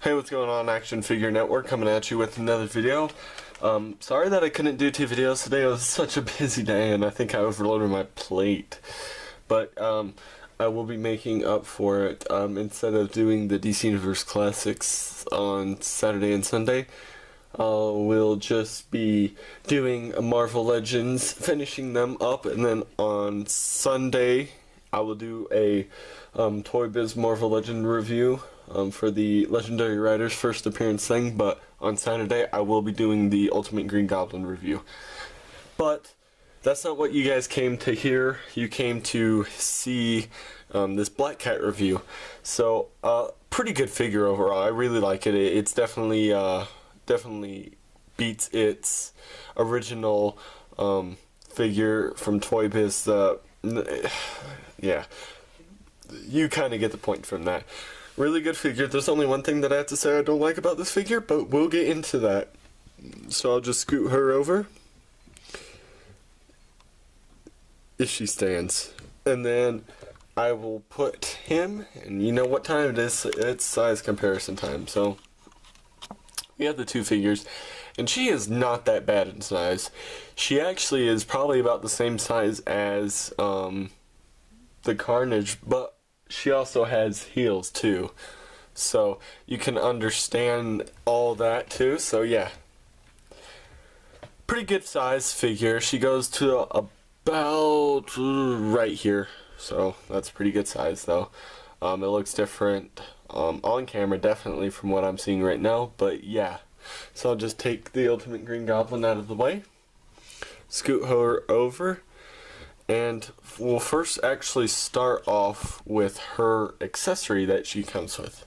Hey, what's going on, Action Figure Network, coming at you with another video. Sorry that I couldn't do 2 videos today. It was such a busy day and I think I overloaded my plate. But I will be making up for it. Instead of doing the DC Universe Classics on Saturday and Sunday, we'll just be doing Marvel Legends, finishing them up, and then on Sunday I will do a Toy Biz Marvel Legend review for the Legendary Riders first appearance thing, but on Saturday I will be doing the Ultimate Green Goblin review. But that's not what you guys came to hear. You came to see this Blackcat review. So, pretty good figure overall. I really like it. It's definitely beats its original figure from Toy Biz. Yeah, you kind of get the point from that. Really good figure. There's only one thing that I have to say I don't like about this figure, but we'll get into that. So I'll just scoot her over, if she stands, and then I will put him, and you know what time it is. It's size comparison time. So we have the 2 figures, and she is not that bad in size. She actually is probably about the same size as the Carnage, but she also has heels too, so you can understand all that too. So yeah, pretty good size figure. She goes to about right here, so that's pretty good size though. It looks different on camera, definitely, from what I'm seeing right now, but yeah. So I'll just take the Ultimate Green Goblin out of the way, scoot her over, and we'll first actually start off with her accessory that she comes with.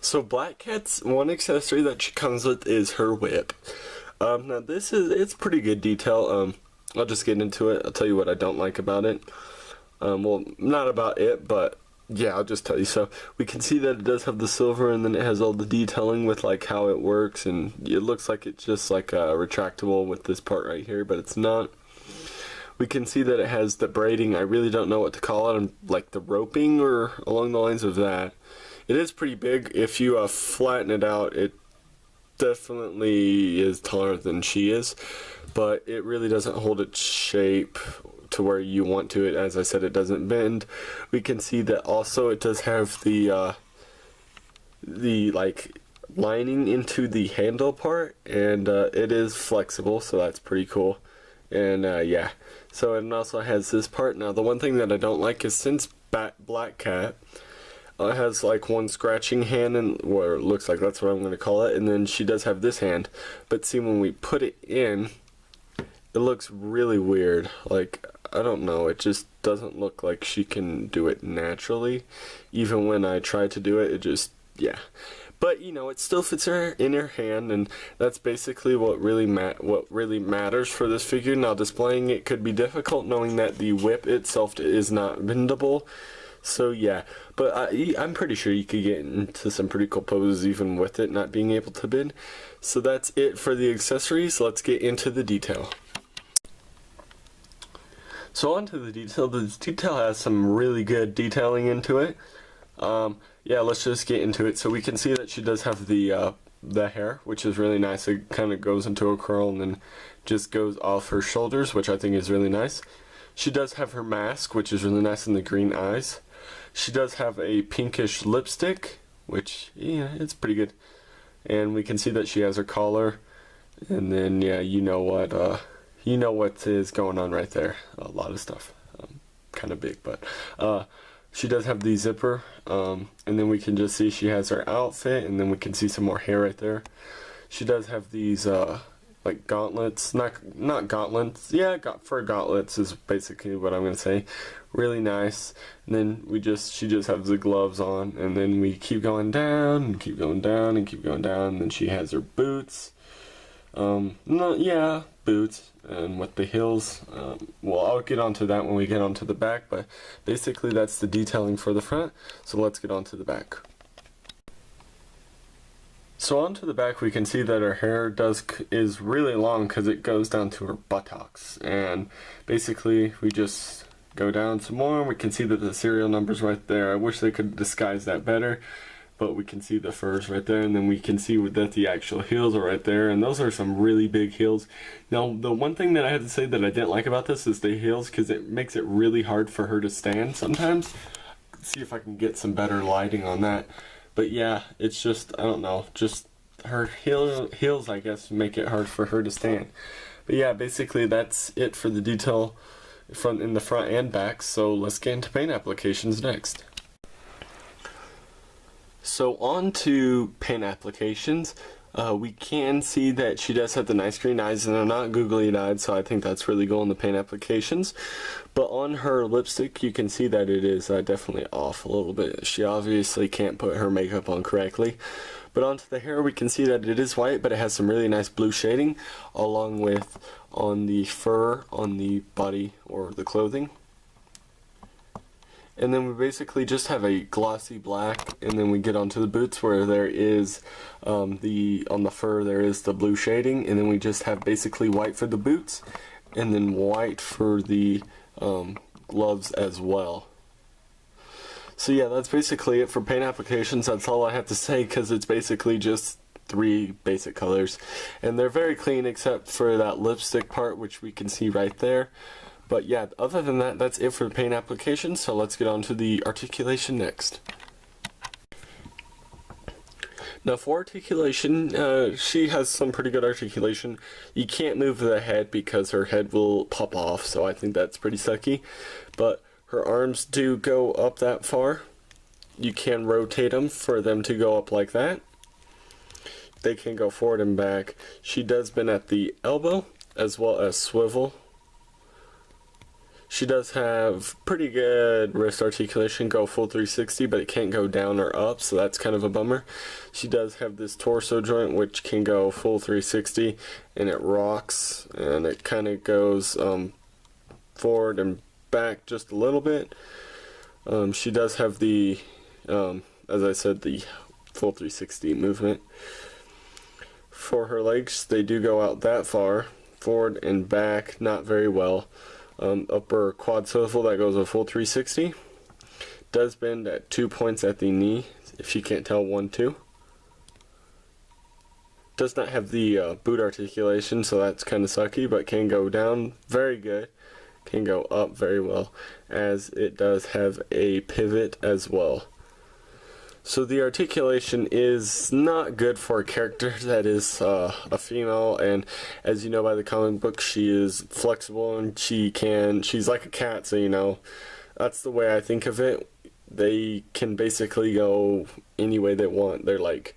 So Blackcat's one accessory that she comes with is her whip. Now it's pretty good detail. I'll just get into it. I'll tell you what I don't like about it. Well, not about it, but yeah, I'll just tell you. So we can see that it does have the silver, and then it has all the detailing with like how it works, and it looks like it's just like a retractable with this part right here, but it's not. We can see that it has the braiding. I really don't know what to call it, like the roping or along the lines of that. It is pretty big. If you flatten it out, it definitely is taller than she is, but it really doesn't hold its shape to where you want to. It, as I said, it doesn't bend. We can see that also it does have the like lining into the handle part, and it is flexible, so that's pretty cool. And yeah, so it also has this part. Now the one thing that I don't like is, since Blackcat has like one scratching hand, and or it looks like that's what I'm going to call it, and then she does have this hand, but see, when we put it in, it looks really weird. Like, I don't know, it just doesn't look like she can do it naturally. Even when I try to do it, it just, yeah. But you know, it still fits her in her hand, and that's basically what really matters for this figure. Now, displaying it could be difficult, knowing that the whip itself is not bendable. So yeah, but I'm pretty sure you could get into some pretty cool poses even with it not being able to bend. So that's it for the accessories. Let's get into the detail. So on to the detail. The detail has some really good detailing into it. Yeah, let's just get into it. So we can see that she does have the hair, which is really nice. It kind of goes into a curl and then just goes off her shoulders, which I think is really nice. She does have her mask, which is really nice, in the green eyes. She does have a pinkish lipstick, which, yeah, it's pretty good. And we can see that she has her collar. And then, yeah, you know what is going on right there. A lot of stuff. Kind of big, but she does have the zipper. And then we can just see she has her outfit, and then we can see some more hair right there. She does have these like gauntlets, not gauntlets, yeah, fur gauntlets is basically what I'm gonna say. Really nice. And then she just has the gloves on, and then we keep going down and keep going down and keep going down, and then she has her boots. Yeah, boots, and with the heels. Well, I'll get onto that when we get onto the back, but basically that's the detailing for the front. So let's get onto the back. So onto the back, we can see that her hair is really long because it goes down to her buttocks, and basically we just go down some more, we can see that the serial number's right there. I wish they could disguise that better, but we can see the furs right there, and then we can see that the actual heels are right there, and those are some really big heels. Now, the one thing that I have to say that I didn't like about this is the heels, because it makes it really hard for her to stand sometimes. Let's see if I can get some better lighting on that. But yeah, it's just, I don't know, just her heels, I guess, make it hard for her to stand. But yeah, basically that's it for the detail in the front and back, so let's get into paint applications next. So on to paint applications. We can see that she does have the nice green eyes, and they're not googly eyed, so I think that's really cool in the paint applications. But on her lipstick, you can see that it is definitely off a little bit. She obviously can't put her makeup on correctly. But onto the hair, we can see that it is white, but it has some really nice blue shading, along with on the fur, on the body, or the clothing. And then we basically just have a glossy black, and then we get onto the boots where there is on the fur there is the blue shading, and then we just have basically white for the boots, and then white for the gloves as well. So yeah, that's basically it for paint applications. That's all I have to say, because it's basically just 3 basic colors, and they're very clean except for that lipstick part, which we can see right there. But yeah, other than that, that's it for the paint application, so let's get on to the articulation next. Now for articulation, she has some pretty good articulation. You can't move the head because her head will pop off, so I think that's pretty sucky. But her arms do go up that far. You can rotate them for them to go up like that. They can go forward and back. She does bend at the elbow as well as swivel. She does have pretty good wrist articulation, go full 360, but it can't go down or up, so that's kind of a bummer. She does have this torso joint, which can go full 360, and it rocks, and it kind of goes forward and back just a little bit. She does have the, as I said, the full 360 movement. For her legs, they do go out that far, forward and back, not very well. Upper quad swivel, that goes a full 360. Does bend at 2 points at the knee, if you can't tell, 1, 2. Does not have the boot articulation, so that's kind of sucky, but can go down very good. Can go up very well, as it does have a pivot as well. So the articulation is not good for a character that is a female, and as you know by the comic book, she is flexible and she's like a cat, so you know, that's the way I think of it. They can basically go any way they want. They're like,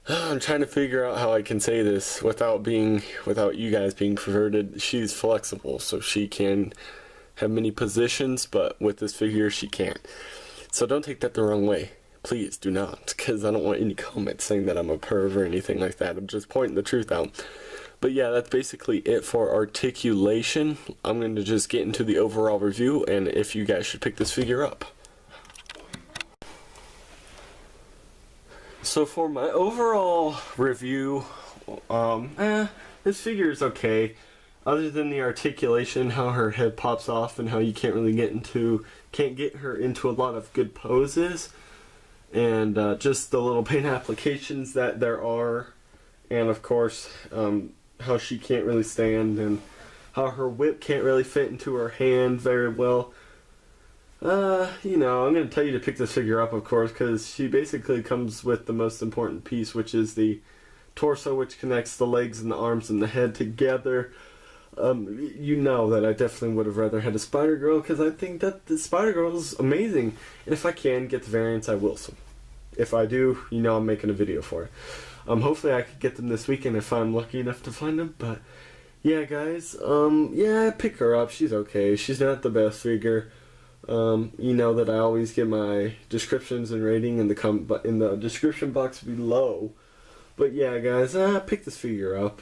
I'm trying to figure out how I can say this without you guys being perverted. She's flexible, so she can have many positions, but with this figure she can't. So don't take that the wrong way. Please do not, because I don't want any comments saying that I'm a perv or anything like that. I'm just pointing the truth out. But yeah, that's basically it for articulation. I'm going to just get into the overall review and if you guys should pick this figure up. So for my overall review, this figure is okay. Other than the articulation, how her head pops off and how you can't get her into a lot of good poses. And just the little paint applications that there are, and of course how she can't really stand, and how her whip can't really fit into her hand very well. You know, I'm going to tell you to pick this figure up, of course, because she basically comes with the most important piece, which is the torso, which connects the legs and the arms and the head together. You know that I definitely would have rather had a Spider-Girl, because I think that the Spider-Girl is amazing, and if I can get the variants, I will. So if I do, you know I'm making a video for it. Hopefully I could get them this weekend if I'm lucky enough to find them, but yeah, guys, yeah, pick her up. She's okay. She's not the best figure. You know that I always give my descriptions and rating in the description box below. But yeah, guys, pick this figure up.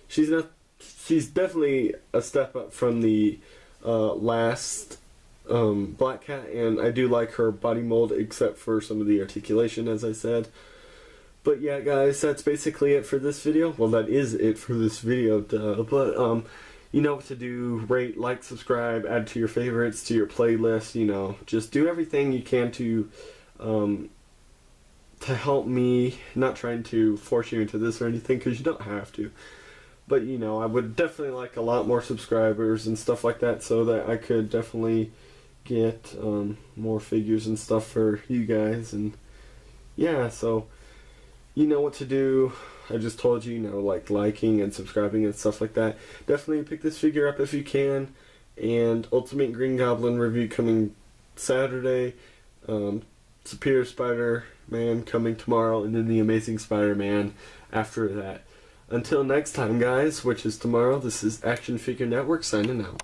She's definitely a step up from the last Blackcat, and I do like her body mold except for some of the articulation, as I said. But yeah, guys, that's basically it for this video. Well, that is it for this video, duh. But you know what to do. Rate, like, subscribe, add to your favorites, to your playlist, you know. Just do everything you can to help me. Not trying to force you into this or anything, because you don't have to. But, you know, I would definitely like a lot more subscribers and stuff like that, so that I could definitely get more figures and stuff for you guys. And yeah, so you know what to do. I just told you, you know, like liking and subscribing and stuff like that. Definitely pick this figure up if you can. And Ultimate Green Goblin review coming Saturday. Superior Spider-Man coming tomorrow, and then the Amazing Spider-Man after that. Until next time, guys, which is tomorrow, this is Action Figure Network signing out.